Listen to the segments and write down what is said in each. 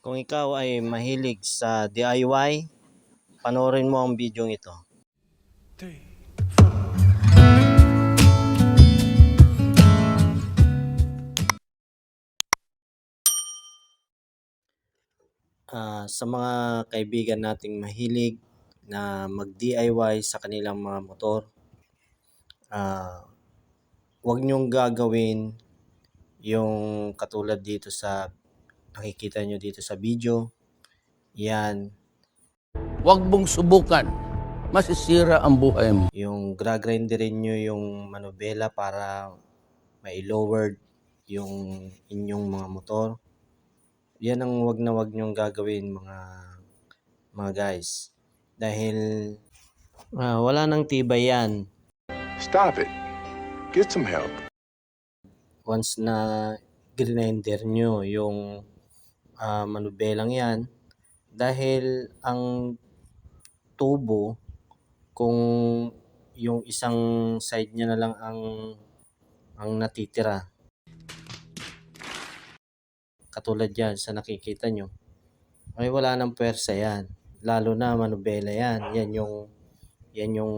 Kung ikaw ay mahilig sa DIY, panoorin mo ang video ito. 3, 4. Sa mga kaibigan nating mahilig na mag-DIY sa kanilang mga motor, huwag niyong gagawin yung katulad dito sa nakikita nyo dito sa video. Yan, Huwag mong subukan. Masisira ang buhay mo. yung gagrinderin nyo yung manubela para mai-lowered yung inyong mga motor. Yan ang wag na wag nyong gagawin mga guys. Dahil wala nang tibay yan. Stop it. Get some help. Once na grinder nyo yung manubelang yan, dahil ang tubo, kung yung isang side niya na lang ang natitira, katulad yan sa nakikita nyo, ay wala nang pwersa yan. Lalo na manubela yan. Yan yung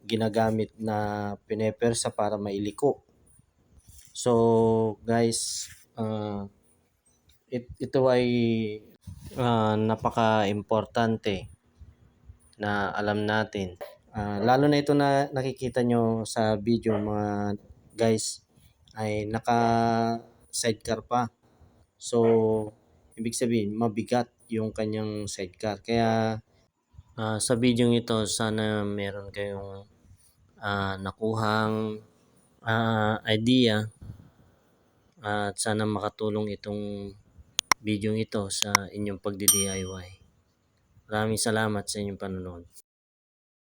ginagamit na pinepersa para mailiko. So guys, ito ay napaka-importante na alam natin. Lalo na ito na nakikita nyo sa video mga guys, ay naka sidecar pa. So ibig sabihin mabigat yung kanyang sidecar. Kaya sa video ito sana meron kayong nakuhang idea at sana makatulong itong video ito sa inyong pagdi-DIY. Maraming salamat sa inyong panonood.